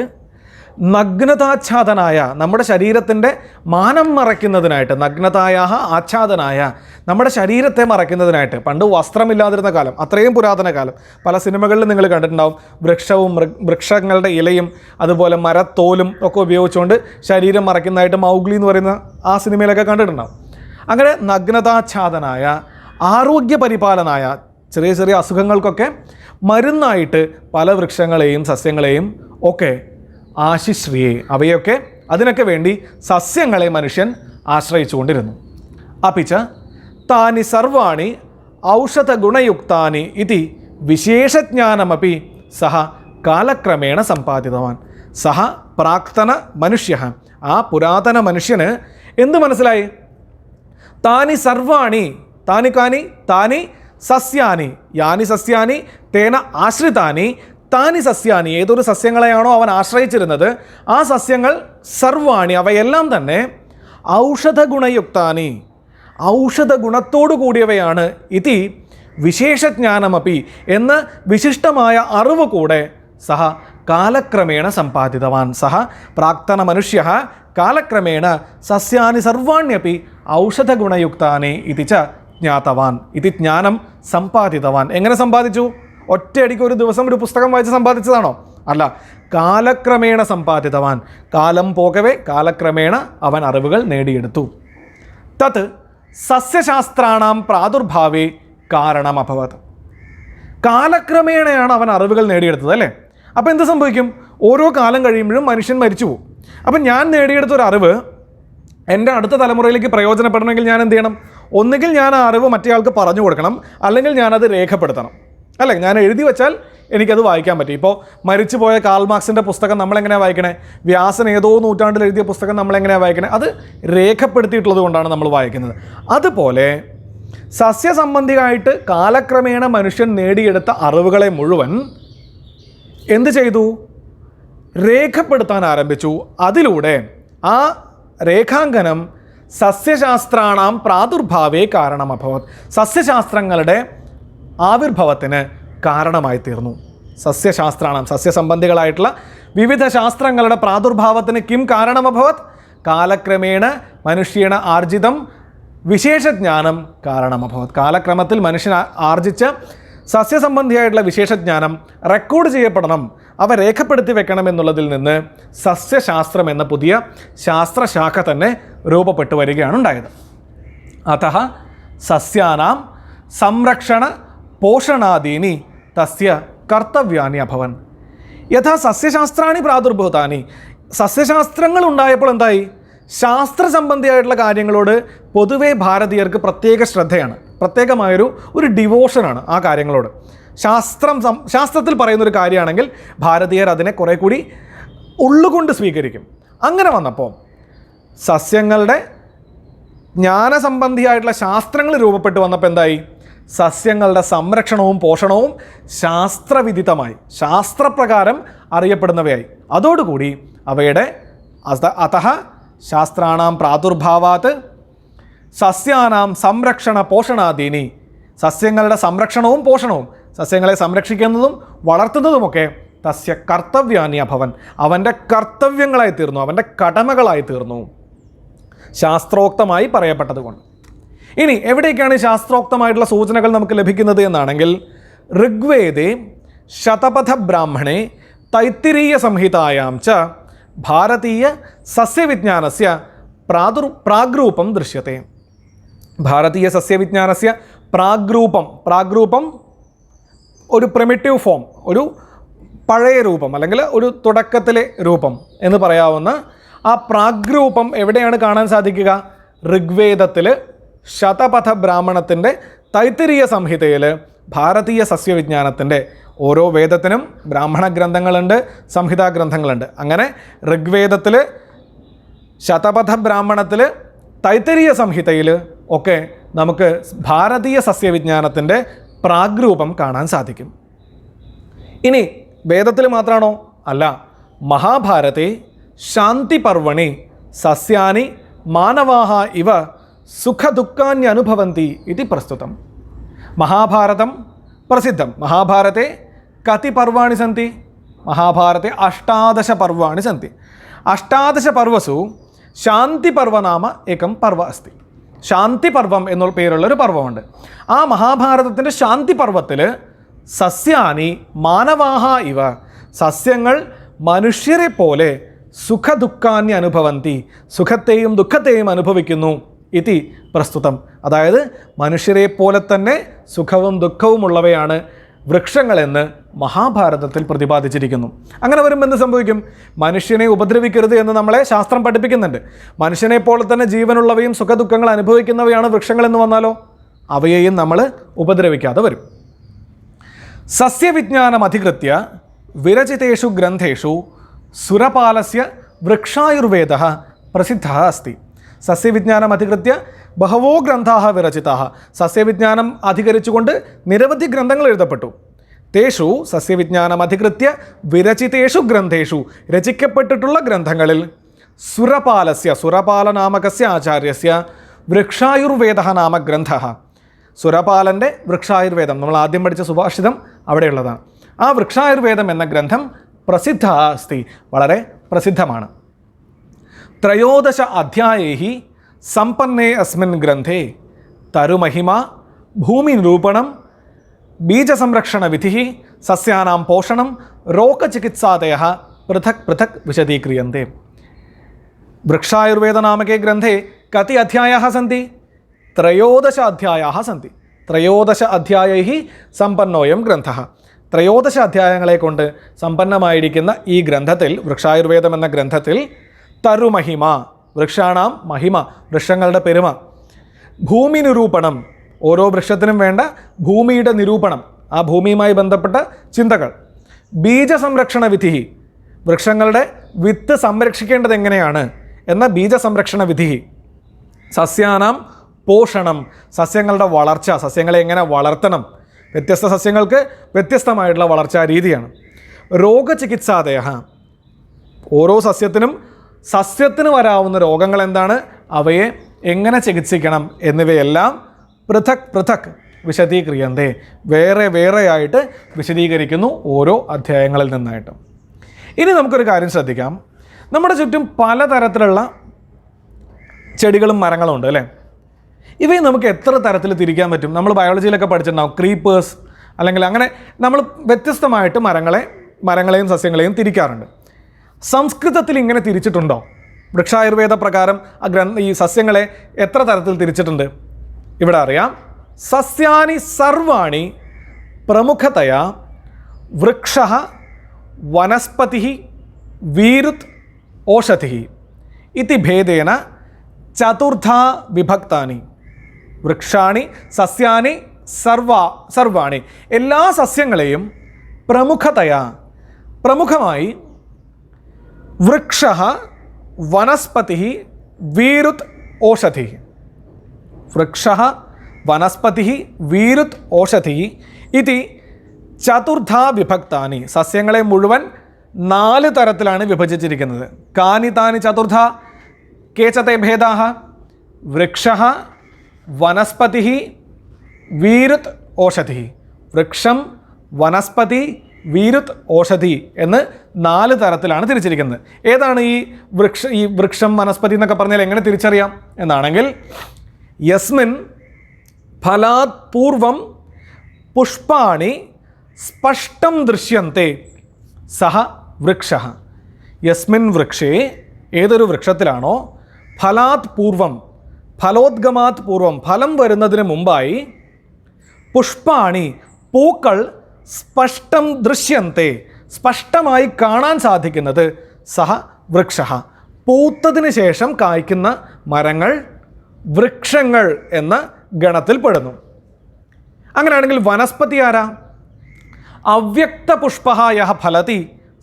നഗ്നതാച്ഛാദനായ, നമ്മുടെ ശരീരത്തിൻ്റെ മാനം മറയ്ക്കുന്നതിനായിട്ട്, നഗ്നതായാഹ ആച്ഛാദനായ, നമ്മുടെ ശരീരത്തെ മറയ്ക്കുന്നതിനായിട്ട്. പണ്ട് വസ്ത്രമില്ലാതിരുന്ന കാലം, അത്രയും പുരാതന കാലം. പല സിനിമകളിലും നിങ്ങൾ കണ്ടിട്ടുണ്ടാവും, വൃക്ഷങ്ങളുടെ ഇലയും അതുപോലെ മരത്തോലും ഒക്കെ ഉപയോഗിച്ചുകൊണ്ട് ശരീരം മറയ്ക്കുന്നതായിട്ട് മൗഗ്ലി എന്ന് പറയുന്ന ആ സിനിമയിലൊക്കെ കണ്ടിട്ടുണ്ടാവും. അങ്ങനെ നഗ്നതാച്ഛാദനായ, ആരോഗ്യപരിപാലനായ, ചെറിയ ചെറിയ അസുഖങ്ങൾക്കൊക്കെ മരുന്നായിട്ട് പല വൃക്ഷങ്ങളെയും സസ്യങ്ങളെയും ഒക്കെ ആശിശ്രിയെ, അവയൊക്കെ അതിനൊക്കെ വേണ്ടി സസ്യങ്ങളെ മനുഷ്യൻ ആശ്രയിച്ചുകൊണ്ടിരുന്നു. അപ്പിച്ച താനി സർവാണി ഔഷധഗുണയുക്താനി ഇതി വിശേഷജ്ഞാനമപി സഹ കാലക്രമേണ സമ്പാദിതവാൻ. സഹ പ്രാക്തന മനുഷ്യ, ആ പുരാതന മനുഷ്യന് എന്ത് മനസ്സിലായി? താനി സർവാണി, താനി സസ്യാനി, യാനി സസ്യാനി തേന ആശ്രിതാനി, താനി സസ്യാനി, ഏതൊരു സസ്യങ്ങളെയാണോ അവൻ ആശ്രയിച്ചിരുന്നത് ആ സസ്യങ്ങൾ, സർവാണി, അവയെല്ലാം തന്നെ ഔഷധഗുണയുക്താനി, ഔഷധ ഗുണത്തോടു കൂടിയവയാണ്. ഇതി വിശേഷജ്ഞാനമപി, എന്ന് വിശിഷ്ടമായ അറിവ് കൂടെ സഹ കാലക്രമേണ സമ്പാദിതവാൻ. സഹ പ്രാക്തന മനുഷ്യ കാലക്രമേണ സസ്യാനി സർവാണ്യപി ഔഷധഗുണയുക്താനി ഇതി ച ജ്ഞാതവാൻ. ഇത് ജ്ഞാനം സമ്പാദിതവാൻ. എങ്ങനെ സമ്പാദിച്ചു? ഒറ്റയടിക്ക് ഒരു ദിവസം ഒരു പുസ്തകം വായിച്ച് സമ്പാദിച്ചതാണോ? അല്ല, കാലക്രമേണ സമ്പാദിതവാൻ. കാലം പോകവേ കാലക്രമേണ അവൻ അറിവുകൾ നേടിയെടുത്തു. തത് സസ്യശാസ്ത്രാണാം പ്രാദുർഭാവേ കാരണമഭവത്. കാലക്രമേണയാണ് അവൻ അറിവുകൾ നേടിയെടുത്തത്, അല്ലേ? അപ്പോൾ എന്ത് സംഭവിക്കും? ഓരോ കാലം കഴിയുമ്പോഴും മനുഷ്യൻ മരിച്ചു പോകും. അപ്പം ഞാൻ നേടിയെടുത്തൊരു അറിവ് എൻ്റെ അടുത്ത തലമുറയിലേക്ക് പ്രയോജനപ്പെടണമെങ്കിൽ ഞാൻ എന്ത് ചെയ്യണം? ഒന്നുകിൽ ഞാൻ ആ അറിവ് മറ്റേയാൾക്ക് പറഞ്ഞു കൊടുക്കണം, അല്ലെങ്കിൽ ഞാനത് രേഖപ്പെടുത്തണം, അല്ലേ? ഞാൻ എഴുതി വെച്ചാൽ എനിക്കത് വായിക്കാൻ പറ്റും. ഇപ്പോൾ മരിച്ചുപോയ കാൾ മാർക്സിൻ്റെ പുസ്തകം നമ്മളെങ്ങനെയാണ് വായിക്കണേ? വ്യാസൻ ഏതോ നൂറ്റാണ്ടിൽ എഴുതിയ പുസ്തകം നമ്മളെങ്ങനെയാണ് വായിക്കണേ? അത് രേഖപ്പെടുത്തിയിട്ടുള്ളത് കൊണ്ടാണ് നമ്മൾ വായിക്കുന്നത്. അതുപോലെ സസ്യസംബന്ധിയായിട്ട് കാലക്രമേണ മനുഷ്യൻ നേടിയെടുത്ത അറിവുകളെ മുഴുവൻ എന്ത് ചെയ്തു? രേഖപ്പെടുത്താൻ ആരംഭിച്ചു. അതിലൂടെ ആ രേഖാങ്കനം സസ്യശാസ്ത്രാണാം പ്രാദുർഭാവേ കാരണമഭവത്. സസ്യശാസ്ത്രങ്ങളുടെ ആവിർഭവത്തിന് കാരണമായി തീർന്നു. സസ്യശാസ്ത്രാണാം, സസ്യസംബന്ധികളായിട്ടുള്ള വിവിധ ശാസ്ത്രങ്ങളുടെ പ്രാദുർഭാവത്തിന് കിം കാരണമഭവത്? കാലക്രമേണ മനുഷ്യേണ ആർജിതം വിശേഷജ്ഞാനം കാരണമഭവത്. കാലക്രമത്തിൽ മനുഷ്യൻ ആർജിച്ച സസ്യസംബന്ധിയായിട്ടുള്ള വിശേഷജ്ഞാനം റെക്കോർഡ് ചെയ്യപ്പെടണം, അവ രേഖപ്പെടുത്തി വെക്കണം എന്നുള്ളതിൽ നിന്ന് സസ്യശാസ്ത്രം എന്ന പുതിയ ശാസ്ത്രശാഖ തന്നെ രൂപപ്പെട്ടു വരികയാണ് ഉണ്ടായത്. അതഃ സസ്യാനാം സംരക്ഷണ പോഷണാദീനി തസ്യ കർത്തവ്യാനി അഭവൻ. യഥാ സസ്യശാസ്ത്രാണി പ്രാദുർഭൂതാനി. സസ്യശാസ്ത്രങ്ങൾ ഉണ്ടായപ്പോൾ എന്തായി? ശാസ്ത്ര സംബന്ധിയായിട്ടുള്ള കാര്യങ്ങളോട് പൊതുവേ ഭാരതീയർക്ക് പ്രത്യേക ശ്രദ്ധയാണ്, പ്രത്യേകമായൊരു ഡിവോഷനാണ് ആ കാര്യങ്ങളോട്. ശാസ്ത്രത്തിൽ പറയുന്നൊരു കാര്യമാണെങ്കിൽ ഭാരതീയർ അതിനെ കുറേ കൂടി ഉള്ളുകൊണ്ട് സ്വീകരിക്കും. അങ്ങനെ വന്നപ്പോൾ സസ്യങ്ങളുടെ ജ്ഞാനസംബന്ധിയായിട്ടുള്ള ശാസ്ത്രങ്ങൾ രൂപപ്പെട്ടു വന്നപ്പോൾ എന്തായി? സസ്യങ്ങളുടെ സംരക്ഷണവും പോഷണവും ശാസ്ത്രവിദിതമായി, ശാസ്ത്രപ്രകാരം അറിയപ്പെടുന്നവയായി. അതോടുകൂടി അവയുടെ അതഃ ശാസ്ത്രാണാം പ്രാദുർഭാവാത് സസ്യാനാം സംരക്ഷണ പോഷണാദീനി. സസ്യങ്ങളുടെ സംരക്ഷണവും പോഷണവും, സസ്യങ്ങളെ സംരക്ഷിക്കുന്നതും വളർത്തുന്നതുമൊക്കെ തസ്യ കർത്തവ്യാനി അഭവൻ, അവൻ്റെ കർത്തവ്യങ്ങളായി തീർന്നു, അവൻ്റെ കടമകളായി തീർന്നു, ശാസ്ത്രോക്തമായി പറയപ്പെട്ടതുകൊണ്ട്. ഇനി എവിടേക്കാണ് ശാസ്ത്രോക്തമായിട്ടുള്ള സൂചനകൾ നമുക്ക് ലഭിക്കുന്നത് എന്നാണെങ്കിൽ, ഋഗ്വേദേ ശതപഥ ബ്രാഹ്മണേ തൈത്തിരീയ സംഹിതായാം ച ഭാരതീയ സസ്യവിജ്ഞാനസ്യ പ്രാഗ്രൂപം ദൃശ്യത്തെ. ഭാരതീയ സസ്യവിജ്ഞാനസ്യ പ്രാഗ്രൂപം ഒരു പ്രിമിറ്റീവ് ഫോം, ഒരു പഴയ രൂപം അല്ലെങ്കിൽ ഒരു തുടക്കത്തിലെ രൂപം എന്ന് പറയാവുന്ന ആ പ്രാഗ്രൂപം എവിടെയാണ് കാണാൻ സാധിക്കുക? ഋഗ്വേദത്തിൽ ശതപഥ ബ്രാഹ്മണത്തിൻ്റെ തൈത്തിരീയ സംഹിതയിൽ ഭാരതീയ സസ്യവിജ്ഞാനത്തിൻ്റെ ഓരോ വേദത്തിനും ബ്രാഹ്മണ ഗ്രന്ഥങ്ങളുണ്ട്, സംഹിതാ ഗ്രന്ഥങ്ങളുണ്ട്. അങ്ങനെ ഋഗ്വേദത്തിൽ, ശതപഥ ബ്രാഹ്മണത്തിൽ, തൈത്തിരീയ സംഹിതയിൽ ഒക്കെ നമുക്ക് ഭാരതീയ സസ്യവിജ്ഞാനത്തിൻ്റെ പ്രാഗ്രൂപം കാണാൻ സാധിക്കും. ഇനി വേദത്തിൽ മാത്രമാണോ? അല്ല. മഹാഭാരതേ ശാന്തി പർവണി സസ്യാനി മാനവാഹ ഇവ സുഖദുഃഖാന്യനുഭവന്തി ഇതി പ്രസ്തുതം. മഹാഭാരതം പ്രസിദ്ധം. മഹാഭാരത്തെ കതി പർവാണി സന്തി? മഹാഭാരത്തെ 18 പർവാണി സന്തി. 18 പർവസു ശാന്തി പർവ നാമ ഏകം പർവ അസ്തി. ശാന്തി പർവം എന്നുള്ള പേരുള്ളൊരു പർവമുണ്ട്. ആ മഹാഭാരതത്തിൻ്റെ ശാന്തി പർവത്തിൽ സസ്യാനി മാനവാഹ ഇവ, സസ്യങ്ങൾ മനുഷ്യരെ പോലെ സുഖദുഃഖാന്യ അനുഭവന്തി, സുഖത്തെയും ദുഃഖത്തെയും അനുഭവിക്കുന്നു ഇതി പ്രസ്തുതം. അതായത് മനുഷ്യരെ പോലെ തന്നെ സുഖവും ദുഃഖവും ഉള്ളവയാണ് വൃക്ഷങ്ങളെന്ന് മഹാഭാരതത്തിൽ പ്രതിപാദിച്ചിരിക്കുന്നു. അങ്ങനെ വരുമ്പോൾ എന്ത് സംഭവിക്കും? മനുഷ്യനെ ഉപദ്രവിക്കരുത് എന്ന് നമ്മളെ ശാസ്ത്രം പഠിപ്പിക്കുന്നുണ്ട്. മനുഷ്യനെ പോലെ തന്നെ ജീവനുള്ളവയും സുഖദുഃഖങ്ങൾ അനുഭവിക്കുന്നവയാണ് വൃക്ഷങ്ങളെന്ന് വന്നാലോ അവയെയും നമ്മൾ ഉപദ്രവിക്കാതെ വരും. സസ്യവിജ്ഞാനം അധികൃത്യ വിരചിതേഷു ഗ്രന്ഥേഷു സുരപാലസ്യ വൃക്ഷായുർവേദ പ്രസിദ്ധ അസ്തി. സസ്യവിജ്ഞാനം അധികൃത്യ ബഹവോ ഗ്രന്ഥാः വിരചിതാः. സസ്യവിജ്ഞാനം അധികരിച്ചുകൊണ്ട് നിരവധി ഗ്രന്ഥങ്ങൾ എഴുതപ്പെട്ടു. തേഷു സസ്യവിജ്ഞാനം അധികൃത്യ വിരചിതേഷു ഗ്രന്ഥേഷു, രചിക്കപ്പെട്ടിട്ടുള്ള ഗ്രന്ഥങ്ങളിൽ സുരപാലസ്യ, സുരപാലനാമകസ്യ ആചാര്യസ്യ വൃക്ഷായുർവേദ നാമ ഗ്രന്ഥഃ. സുരപാലൻ്റെ വൃക്ഷായുർവേദം, നമ്മൾ ആദ്യം പഠിച്ച സുഭാഷിതം അവിടെയുള്ളതാണ്. ആ വൃക്ഷായുർവേദം എന്ന ഗ്രന്ഥം പ്രസിദ്ധ അസ്തി, വളരെ പ്രസിദ്ധമാണ്. 13 അധ്യായൈഃ സമ്പന്നേ അസ്മിൻ ഗ്രന്ഥേ തരുമഹിമ ഭൂമിനിരൂപണം ബീജസംരക്ഷണവിധിഃ സസ്യാനാം പോഷണം രോഗചികിത്സാദയഃ പൃഥക് പൃഥക് വിശദീക്രിയन्ते. വൃക്ഷായുർവേദനാമകേ ഗ്രന്ഥേ കതി അധ്യായാः സന്തി? 13 അധ്യായാः സന്തി. 13 അധ്യായൈഃ സമ്പന്നോയം ഗ്രന്ഥഃ. 13 അധ്യായങ്ങളെ കൊണ്ട് സമ്പന്നമായിരിക്കുന്ന ഈ ഗ്രന്ഥത്തിൽ, വൃക്ഷായുർവേദം എന്ന ഗ്രന്ഥത്തിൽ, തരുമഹിമ, വൃക്ഷാണാം മഹിമ, വൃക്ഷങ്ങളുടെ പെരുമ, ഭൂമി നിരൂപണം, ഓരോ വൃക്ഷത്തിനും വേണ്ട ഭൂമിയുടെ നിരൂപണം, ആ ഭൂമിയുമായി ബന്ധപ്പെട്ട ചിന്തകൾ, ബീജസംരക്ഷണ വിധി, വൃക്ഷങ്ങളുടെ വിത്ത് സംരക്ഷിക്കേണ്ടത് എങ്ങനെയാണ് എന്ന ബീജസംരക്ഷണ വിധി, സസ്യാനാം പോഷണം, സസ്യങ്ങളുടെ വളർച്ച, സസ്യങ്ങളെ എങ്ങനെ വളർത്തണം, വ്യത്യസ്ത സസ്യങ്ങൾക്ക് വ്യത്യസ്തമായിട്ടുള്ള വളർച്ചാ രീതിയാണ്. രോഗചികിത്സാദയ, ഓരോ സസ്യത്തിന് വരാവുന്ന രോഗങ്ങൾ എന്താണ്, അവയെ എങ്ങനെ ചികിത്സിക്കണം എന്നിവയെല്ലാം പൃഥക് പൃഥക് വിശദീക്രിയന്തേ, വേറെ വേറെയായിട്ട് വിശദീകരിക്കുന്നു ഓരോ അധ്യായങ്ങളിൽ നിന്നായിട്ടും. ഇനി നമുക്കൊരു കാര്യം ശ്രദ്ധിക്കാം. നമ്മുടെ ചുറ്റും പലതരത്തിലുള്ള ചെടികളും മരങ്ങളും ഉണ്ട് അല്ലേ? ഇവയെ നമുക്ക് എത്ര തരത്തിൽ തിരിക്കാൻ പറ്റും? നമ്മൾ ബയോളജിയിലൊക്കെ പഠിച്ചിട്ടുണ്ടാവും, ക്രീപ്പേഴ്സ് അല്ലെങ്കിൽ അങ്ങനെ നമ്മൾ വ്യത്യസ്തമായിട്ട് മരങ്ങളെയും സസ്യങ്ങളെയും തിരിക്കാറുണ്ട്. സംസ്കൃതത്തിൽ ഇങ്ങനെ തിരിച്ചിട്ടുണ്ടോ? വൃക്ഷായുർവേദ പ്രകാരം ഈ സസ്യങ്ങളെ എത്ര തരത്തിൽ തിരിച്ചിട്ടുണ്ട്? ഇവിടെ അറിയാം, സസ്യാനി സർവാണി പ്രമുഖതയാ വൃക്ഷഃ വനസ്പതിഃ വീരുത് ഓഷധിഃ ഇതി ഭേദേന ചതുർധാ വിഭക്താനി. വൃക്ഷാണി സസ്യാനി സർവാണി, എല്ലാ സസ്യങ്ങളെയും പ്രമുഖതയാ, പ്രമുഖമായി, വൃക്ഷഃ വനസ്പതിഃ വീരുത് ഓഷധിഃ, വൃക്ഷഃ വനസ്പതിഃ വീരുത് ഓഷധിഃ ഇതി ചതുർധാ വിഭക്താനി. സസ്യങ്ങളെ മുഴുവൻ 4 തരത്തിലാണ് വിഭജിച്ചിരിക്കുന്നത്. കാനി താനി ചതുർധ കേചത്തെ ഭേദാഹ? വൃക്ഷഃ വനസ്പതിഃ വീരുത് ഓഷധിഃ. വൃക്ഷം, വനസ്പതി, വീരുത്, ഓഷധി എന്ന് 4 തരത്തിലാണ് തിരിച്ചിരിക്കുന്നത്. ഏതാണ് ഈ വൃക്ഷം, വനസ്പതി എന്നൊക്കെ പറഞ്ഞാൽ എങ്ങനെ തിരിച്ചറിയാം എന്നാണെങ്കിൽ, യസ്മിൻ ഫലാത് പൂർവം പുഷ്പാണി സ്പഷ്ടം ദൃശ്യന്തെ സഹ വൃക്ഷഃ. യസ്മിൻ വൃക്ഷേ, ഏതൊരു വൃക്ഷത്തിലാണോ, ഫലാത് പൂർവം, ഫലോദ്ഗമാത് പൂർവം, ഫലം വരുന്നതിന് മുമ്പായി, പുഷ്പാണി, പൂക്കൾ, സ്പഷ്ടം ദൃശ്യന്തെ, സ്പഷ്ടമായി കാണാൻ സാധിക്കുന്നത്, സഹ വൃക്ഷഃ, പൂത്തതിന് ശേഷം കായ്ക്കുന്ന മരങ്ങൾ വൃക്ഷങ്ങൾ എന്ന ഗണത്തിൽപ്പെടുന്നു. അങ്ങനെയാണെങ്കിൽ വനസ്പതി ആരാ? അവ്യക്ത പുഷ്പഃ യഹ ഫലതി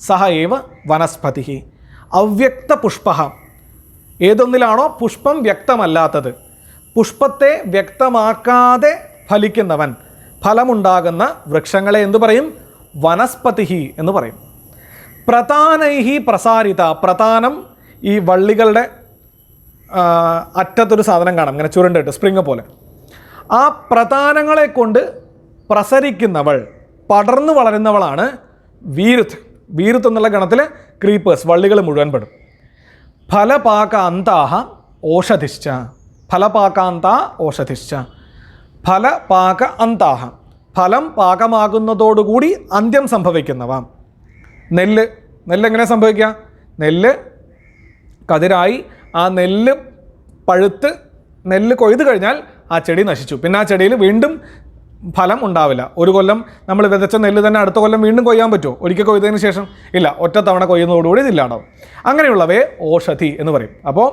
സഹ ഏവ വനസ്പതിഃ. അവ്യക്ത പുഷ്പഃ, ഏതൊന്നിലാണോ പുഷ്പം വ്യക്തമല്ലാത്തത്, പുഷ്പത്തെ വ്യക്തമാക്കാതെ ഫലിക്കുന്നവൻ, ഫലമുണ്ടാകുന്ന വൃക്ഷങ്ങളെ എന്തു പറയും? വനസ്പതിഃ എന്ന് പറയും. പ്രതാനൈഹി പ്രസാരിത, പ്രതാനം ഈ വള്ളികളുടെ അറ്റത്തൊരു സാധനം കാണാം, ഇങ്ങനെ ചുരുണ്ടിട്ട് സ്പ്രിങ് പോലെ. ആ പ്രതാനങ്ങളെ കൊണ്ട് പ്രസരിക്കുന്നവൾ, പടർന്നു വളരുന്നവളാണ് വീരുത്. വീരുത് എന്നുള്ള ഗണത്തിൽ ക്രീപ്പേഴ്സ്, വള്ളികൾ മുഴുവൻ പെടും. ഫലപാകാന്താഹ ഓഷധിശ്ച, ഫലപാകാന്ത ഓഷധിശ്ച, ഫലപാക അന്താഹ, ഫലം പാകമാകുന്നതോടുകൂടി അന്ത്യം സംഭവിക്കുന്നവ. നെല്ല് എങ്ങനെ സംഭവിക്കുക? നെല്ല് കതിരായി, ആ നെല്ല് പഴുത്ത് നെല്ല് കൊയ്ത് കഴിഞ്ഞാൽ ആ ചെടി നശിച്ചു. പിന്നെ ആ ചെടിയിൽ വീണ്ടും ഫലം ഉണ്ടാവില്ല. ഒരു കൊല്ലം നമ്മൾ വിതച്ച നെല്ല് തന്നെ അടുത്ത കൊല്ലം വീണ്ടും കൊയ്യാൻ പറ്റുമോ? ഒരിക്കൽ കൊയ്തതിന് ശേഷം ഇല്ല, ഒറ്റ തവണ കൊയ്യുന്നതോടുകൂടി ഇതില്ലാണ്ടാവും. അങ്ങനെയുള്ളവയെ ഓഷധി എന്ന് പറയും. അപ്പോൾ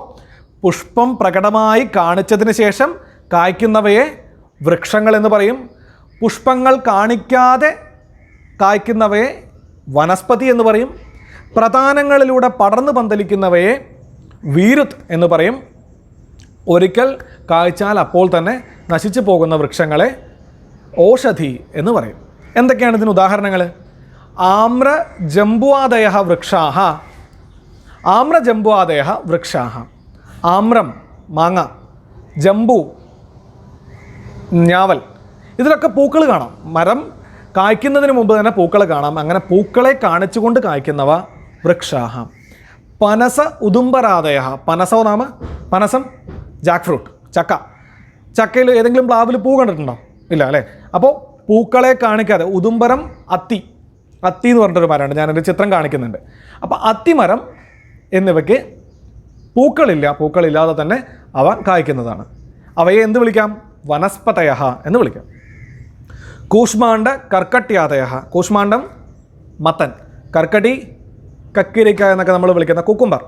പുഷ്പം പ്രകടമായി കാണിച്ചതിന് ശേഷം കായ്ക്കുന്നവയെ വൃക്ഷങ്ങൾ എന്ന് പറയും. പുഷ്പങ്ങൾ കാണിക്കാതെ കായ്ക്കുന്നവയെ വനസ്പതി എന്ന് പറയും. പ്രധാനങ്ങളിലൂടെ പടർന്നു പന്തലിക്കുന്നവയെ വീരുത് എന്ന് പറയും. ഒരിക്കൽ കായ്ച്ചാൽ അപ്പോൾ തന്നെ നശിച്ചു പോകുന്ന വൃക്ഷങ്ങളെ ഓഷധി എന്ന് പറയും. എന്തൊക്കെയാണ് ഇതിന് ഉദാഹരണങ്ങൾ? ആമ്ര ജംബുവാദയ വൃക്ഷാഹ, ആമ്ര ജംബുവാദയ വൃക്ഷാഹ. ആമ്രം മാങ്ങ, ജംബു ഞാവൽ, ഇതിലൊക്കെ പൂക്കൾ കാണാം. മരം കായ്ക്കുന്നതിന് മുമ്പ് തന്നെ പൂക്കൾ കാണാം. അങ്ങനെ പൂക്കളെ കാണിച്ചുകൊണ്ട് കായ്ക്കുന്നവ വൃക്ഷാഹ. പനസ ഉദുംബരാദയ, പനസോ നാമ പനസം, ജാക്ക് ഫ്രൂട്ട്, ചക്ക. ചക്കയിൽ ഏതെങ്കിലും പ്ലാവിൽ പൂ കണ്ടിട്ടുണ്ടോ? ഇല്ല അല്ലേ? അപ്പോൾ പൂക്കളെ കാണിക്കാതെ, ഉദുംബരം, അത്തി എന്ന് പറഞ്ഞിട്ടൊരു മരമുണ്ട്, ഞാനൊരു ചിത്രം കാണിക്കുന്നുണ്ട്. അപ്പോൾ അത്തിമരം എന്നിവയ്ക്ക് പൂക്കളില്ലാതെ തന്നെ അവ കായ്ക്കുന്നതാണ്. അവയെ എന്ത് വിളിക്കാം? വനസ്പതയ എന്ന് വിളിക്കാം. കൂഷ്മാണ്ഡ കർക്കട്യാദയ, കൂഷ്മാണ്ഡം മത്തൻ, കർക്കടി കക്കിരിക്ക എന്നൊക്കെ നമ്മൾ വിളിക്കുന്ന കുക്കുംബർ.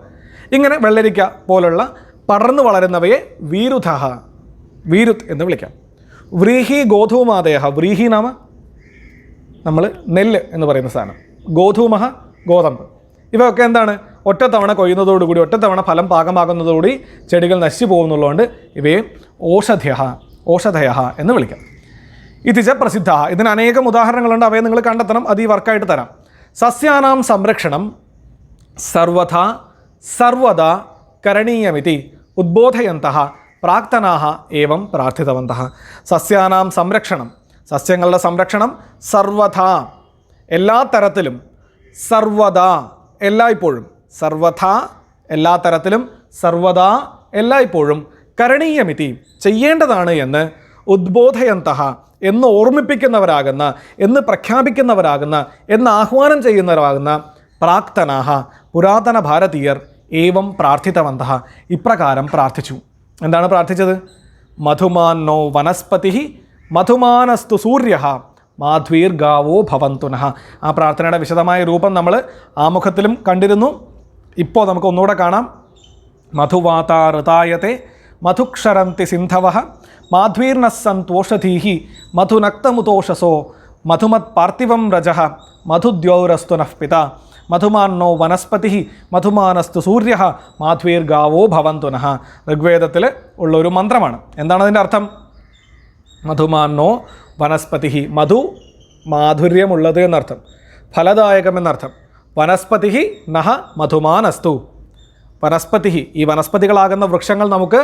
ഇങ്ങനെ വെള്ളരിക്ക പോലുള്ള പടർന്നു വളരുന്നവയെ വീരുധഃ, വീരുത് എന്ന് വിളിക്കാം. വ്രീഹി ഗോധൂമാദയ, വ്രീഹി നാമ നമ്മൾ നെല്ല് എന്ന് പറയുന്ന സാധനം, ഗോധൂമഹ ഗോതമ്പ്. ഇവയൊക്കെ എന്താണ്? ഒറ്റത്തവണ കൊയ്യുന്നതോടുകൂടി, ഒറ്റത്തവണ ഫലം പാകമാകുന്നതോടുകൂടി ചെടികൾ നശിച്ചു പോകുന്നുള്ളതുകൊണ്ട് ഇവയെ ഓഷധയ എന്ന് വിളിക്കാം. ഇതിച്ച പ്രസിദ്ധ. ഇതിന് അനേകം ഉദാഹരണങ്ങളുണ്ട്, അവയെ നിങ്ങൾ കണ്ടെത്തണം. അത് ഈ വർക്കായിട്ട് തരാം. സസ്യാനാം സംരക്ഷണം സർവദാ കരണീയമിതി ഉദ്ബോധയന്തഃ പ്രാക്തനാഹ ഏവം പ്രാർത്ഥിതവന്തഃ. സസ്യാനാം സംരക്ഷണം, സസ്യങ്ങളുടെ സംരക്ഷണം, സർവഥാ എല്ലാ തരത്തിലും, സർവദാ എല്ലായ്പ്പോഴും, സർവഥാ എല്ലാ തരത്തിലും, സർവദാ എല്ലായ്പ്പോഴും, കരണീയമിതി ചെയ്യേണ്ടതാണ് എന്ന്, ഉദ്ബോധയന്തഃ എന്ന് ഓർമ്മിപ്പിക്കുന്നവരാകുന്ന, എന്ന് പ്രഖ്യാപിക്കുന്നവരാകുന്ന, എന്ന് ആഹ്വാനം ചെയ്യുന്നവരാകുന്ന പ്രാക്തനാഹ പുരാതന ഭാരതീയർ ഏവം പ്രാർത്ഥിതവന്തഃ ഇപ്രകാരം പ്രാർത്ഥിച്ചു. എന്താണ് പ്രാർത്ഥിച്ചത്? മധുമാന്നോ വനസ്പതി മധുമാനസ്തു സൂര്യ മാധ്വീർഗാവോ ഭവന്തുനഃ. ആ പ്രാർത്ഥനയുടെ വിശദമായ രൂപം നമ്മൾ ആമുഖത്തിലും കണ്ടിരുന്നു. ഇപ്പോൾ നമുക്ക് ഒന്നുകൂടെ കാണാം. മധുവാതാ ഋതായത്തെ മധുക്ഷരന്തി സിന്ധവഃ മാധ്വീർനസ്സന്തോഷധീഹി മധുനക്തമുതോഷസോ മധുമത് പാർത്ഥിവം രജഃ മധുദ്യൗരസ്തു നഃ പിതാ മധുമാന്നോ വനസ്പതി മധുമാനസ്തു സൂര്യ മാധ്വീർഗാവോ ഭവന്തുനഃ. ഋഗ്വേദത്തിൽ ഉള്ളൊരു മന്ത്രമാണ്. എന്താണ് അതിൻ്റെ അർത്ഥം? മധുമാന്നോ വനസ്പതി, മധു മാധുര്യമുള്ളത് എന്നർത്ഥം, ഫലദായകം എന്നർത്ഥം. വനസ്പതി നഹ മധുമാനസ്തു. വനസ്പതി, ഈ വനസ്പതികളാകുന്ന വൃക്ഷങ്ങൾ നമുക്ക്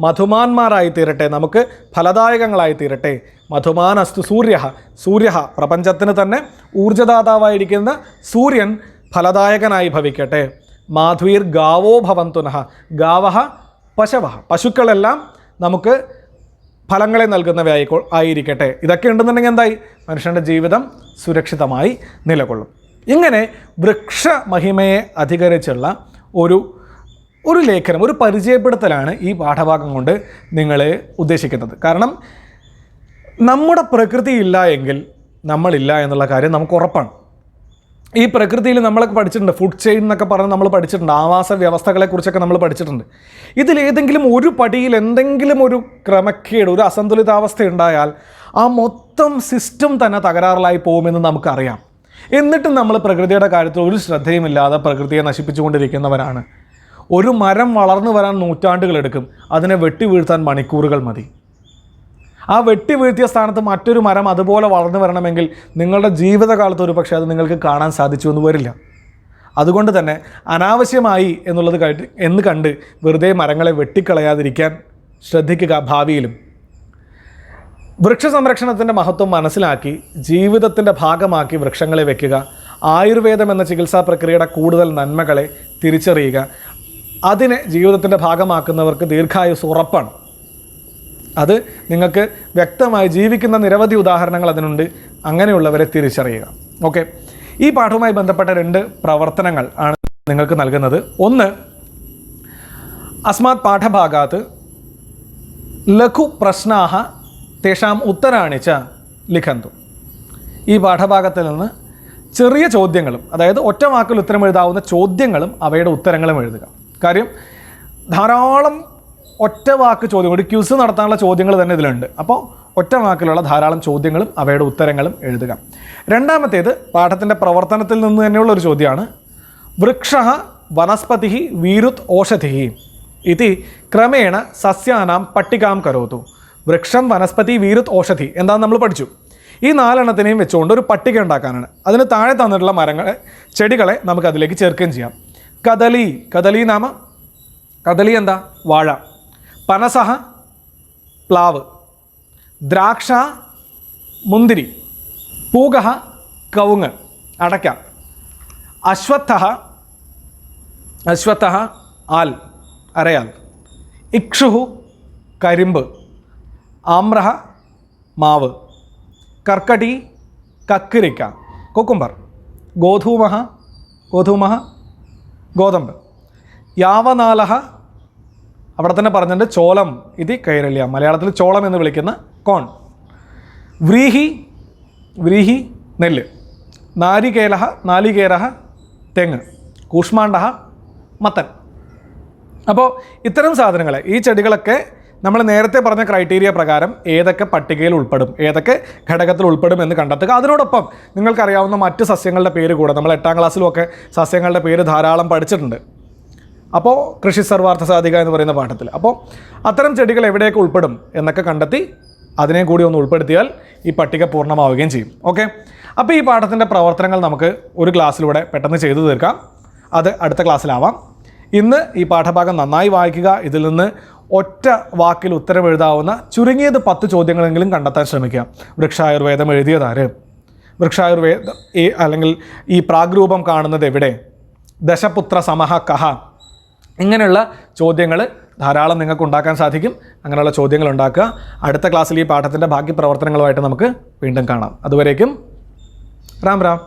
മധുമാന്മാരായി തീരട്ടെ, നമുക്ക് ഫലദായകങ്ങളായി തീരട്ടെ. മധുമാനസ്തു സൂര്യ, സൂര്യ പ്രപഞ്ചത്തിന് തന്നെ ഊർജ്ജദാതാവായിരിക്കുന്ന സൂര്യൻ ഫലദായകനായി ഭവിക്കട്ടെ. മാധ്വീർ ഗാവോ ഭവന്തുനഃ. ഗാവഹ പശവ, പശുക്കളെല്ലാം നമുക്ക് ഫലങ്ങളെ നൽകുന്നവയായിരിക്കട്ടെ. ഇതൊക്കെ ഉണ്ടെന്നുണ്ടെങ്കിൽ എന്തായി? മനുഷ്യൻ്റെ ജീവിതം സുരക്ഷിതമായി നിലകൊള്ളും. ഇങ്ങനെ വൃക്ഷമഹിമയെ അധികരിച്ചുള്ള ഒരു ലേഖനം, ഒരു പരിചയപ്പെടുത്തലാണ് ഈ പാഠഭാഗം കൊണ്ട് നിങ്ങളെ ഉദ്ദേശിക്കുന്നത്. കാരണം നമ്മുടെ പ്രകൃതി ഇല്ല എങ്കിൽ നമ്മളില്ല എന്നുള്ള കാര്യം നമുക്ക് ഉറപ്പാണ്. ഈ പ്രകൃതിയിൽ നമ്മളൊക്കെ പഠിച്ചിട്ടുണ്ട്, ഫുഡ് ചെയിൻ എന്നൊക്കെ പറഞ്ഞ് നമ്മൾ പഠിച്ചിട്ടുണ്ട്, ആവാസ വ്യവസ്ഥകളെക്കുറിച്ചൊക്കെ നമ്മൾ പഠിച്ചിട്ടുണ്ട്. ഇതിലേതെങ്കിലും ഒരു പടിയിൽ എന്തെങ്കിലും ഒരു ക്രമക്കേട്, ഒരു അസന്തുലിതാവസ്ഥ ഉണ്ടായാൽ ആ മൊത്തം സിസ്റ്റം തന്നെ തകരാറിലായി പോകുമെന്ന് നമുക്കറിയാം. എന്നിട്ടും നമ്മൾ പ്രകൃതിയുടെ കാര്യത്തിൽ ഒരു ശ്രദ്ധയുമില്ലാതെ പ്രകൃതിയെ നശിപ്പിച്ചുകൊണ്ടിരിക്കുന്നവരാണ്. ഒരു മരം വളർന്നു വരാൻ നൂറ്റാണ്ടുകളെടുക്കും, അതിനെ വെട്ടി വീഴ്ത്താൻ മണിക്കൂറുകൾ മതി. ആ വെട്ടി വീഴ്ത്തിയ സ്ഥാനത്ത് മറ്റൊരു മരം അതുപോലെ വളർന്നു വരണമെങ്കിൽ നിങ്ങളുടെ ജീവിതകാലത്ത് ഒരു പക്ഷേ അത് നിങ്ങൾക്ക് കാണാൻ സാധിച്ചു എന്ന് വരില്ല. അതുകൊണ്ട് തന്നെ അനാവശ്യമായി എന്നുള്ളത് കണ്ട് വെറുതെ മരങ്ങളെ വെട്ടിക്കളയാതിരിക്കാൻ ശ്രദ്ധിക്കുക. ഭാവിയിലും വൃക്ഷ സംരക്ഷണത്തിൻ്റെ മഹത്വം മനസ്സിലാക്കി ജീവിതത്തിൻ്റെ ഭാഗമാക്കി വൃക്ഷങ്ങളെ വയ്ക്കുക. ആയുർവേദം എന്ന ചികിത്സാ പ്രക്രിയയുടെ കൂടുതൽ നന്മകളെ തിരിച്ചറിയുക. അതിനെ ജീവിതത്തിൻ്റെ ഭാഗമാക്കുന്നവർക്ക് ദീർഘായുസ് ഉറപ്പാണ്. അത് നിങ്ങൾക്ക് വ്യക്തമായി ജീവിക്കുന്ന നിരവധി ഉദാഹരണങ്ങൾ അതിനുണ്ട്. അങ്ങനെയുള്ളവരെ തിരിച്ചറിയുക. ഓക്കെ, ഈ പാഠവുമായി ബന്ധപ്പെട്ട 2 പ്രവർത്തനങ്ങൾ ആണ് നിങ്ങൾക്ക് നൽകുന്നത്. ഒന്ന്, അസ്മാത് പാഠഭാഗാത് ലഘു പ്രശ്നാഹ തേഷാം ഉത്തരാണി ച ലിഖന്തു. ഈ പാഠഭാഗത്തിൽ നിന്ന് ചെറിയ ചോദ്യങ്ങളും, അതായത് ഒറ്റ വാക്കിൽ ഉത്തരം എഴുതാവുന്ന ചോദ്യങ്ങളും അവയുടെ ഉത്തരങ്ങളും എഴുതുക. കാര്യം ധാരാളം ഒറ്റ വാക്ക് ചോദ്യം, ഒരു ക്യൂസ് നടത്താനുള്ള ചോദ്യങ്ങൾ തന്നെ ഇതിലുണ്ട്. അപ്പോൾ ഒറ്റ വാക്കിലുള്ള ധാരാളം ചോദ്യങ്ങളും അവയുടെ ഉത്തരങ്ങളും എഴുതുക. രണ്ടാമത്തേത് പാഠത്തിൻ്റെ പ്രവർത്തനത്തിൽ നിന്ന് തന്നെയുള്ള ഒരു ചോദ്യമാണ്. വൃക്ഷഃ വനസ്പതി വീരുത് ഓഷധി ഇതി ക്രമേണ സസ്യാനാം പട്ടികാം കരോതു. വൃക്ഷം, വനസ്പതി, വീരുത്, ഓഷധി എന്താണെന്ന് നമ്മൾ പഠിച്ചു. ഈ 4 വെച്ചുകൊണ്ട് ഒരു പട്ടിക ഉണ്ടാക്കാനാണ്. അതിന് താഴെ തന്നിട്ടുള്ള ചെടികളെ നമുക്ക് അതിലേക്ക് ചേർക്കുകയും ചെയ്യാം. കദലി നാമ, കദലി എന്താ? വാഴ. പനസഹ പ്ലാവ്, ദ്രാക്ഷ മുന്തിരി, പൂഗഹ കവുങ്ങ് അടയ്ക്ക, അശ്വത്ഥ ആൽ അരയാൽ, ഇക്ഷുഹു കരിമ്പ്, ആമ്രഹ മാവ്, കർക്കടി കക്കിരിക്ക കുക്കുംബർ, ഗോധൂമഹ ഗോതമ്പ്, യാവനാലഹ അവിടെ തന്നെ പറഞ്ഞിട്ടുണ്ട് ചോളം, ഇത് കൈരള്യ, മലയാളത്തിൽ ചോളം എന്ന് വിളിക്കുന്ന കോൺ, വ്രീഹി നെല്ല്, നാലികേരഹ തെങ്ങ്, കൂഷ്മാണ്ഡഹ മത്തൻ. അപ്പോൾ ഇത്തരം സാധനങ്ങളെ, ഈ ചെടികളൊക്കെ നമ്മൾ നേരത്തെ പറഞ്ഞ ക്രൈറ്റീരിയ പ്രകാരം ഏതൊക്കെ പട്ടികയിൽ ഉൾപ്പെടും, ഏതൊക്കെ ഘടകത്തിൽ ഉൾപ്പെടും എന്ന് കണ്ടെത്തുക. അതിനോടൊപ്പം നിങ്ങൾക്കറിയാവുന്ന മറ്റ് സസ്യങ്ങളുടെ പേര് കൂടെ, നമ്മൾ 8ാം ക്ലാസ്സിലുമൊക്കെ സസ്യങ്ങളുടെ പേര് ധാരാളം പഠിച്ചിട്ടുണ്ട്. അപ്പോൾ കൃഷി സർവാർത്ഥ സാധിക എന്ന് പറയുന്ന പാഠത്തിൽ. അപ്പോൾ അത്തരം ചെടികൾ എവിടെയൊക്കെ ഉൾപ്പെടും എന്നൊക്കെ കണ്ടെത്തി അതിനെ കൂടി ഒന്ന് ഉൾപ്പെടുത്തിയാൽ ഈ പട്ടിക പൂർണ്ണമാവുകയും ചെയ്യും. ഓക്കെ, അപ്പോൾ ഈ പാഠത്തിൻ്റെ പ്രവർത്തനങ്ങൾ നമുക്ക് ഒരു ക്ലാസ്സിലൂടെ പെട്ടെന്ന് ചെയ്തു തീർക്കാം. അത് അടുത്ത ക്ലാസ്സിലാവാം. ഇന്ന് ഈ പാഠഭാഗം നന്നായി വായിക്കുക. ഇതിൽ നിന്ന് ഒറ്റ വാക്കിൽ ഉത്തരം എഴുതാവുന്ന ചുരുങ്ങിയത് 10 ചോദ്യങ്ങളെങ്കിലും കണ്ടെത്താൻ ശ്രമിക്കുക. വൃക്ഷായുർവേദം എഴുതിയതാര്? വൃക്ഷായുർവേദം അല്ലെങ്കിൽ ഈ പ്രാഗ്രൂപം കാണുന്നത് എവിടെ? ദശപുത്ര സമഹ കഹ? ഇങ്ങനെയുള്ള ചോദ്യങ്ങൾ ധാരാളം നിങ്ങൾക്ക് ഉണ്ടാക്കാൻ സാധിക്കും. അങ്ങനെയുള്ള ചോദ്യങ്ങൾ ഉണ്ടാക്കുക. അടുത്ത ക്ലാസ്സിൽ ഈ പാഠത്തിൻ്റെ ബാക്കി പ്രവർത്തനങ്ങളുമായിട്ട് നമുക്ക് വീണ്ടും കാണാം. അതുവരേക്കും രാം രാം.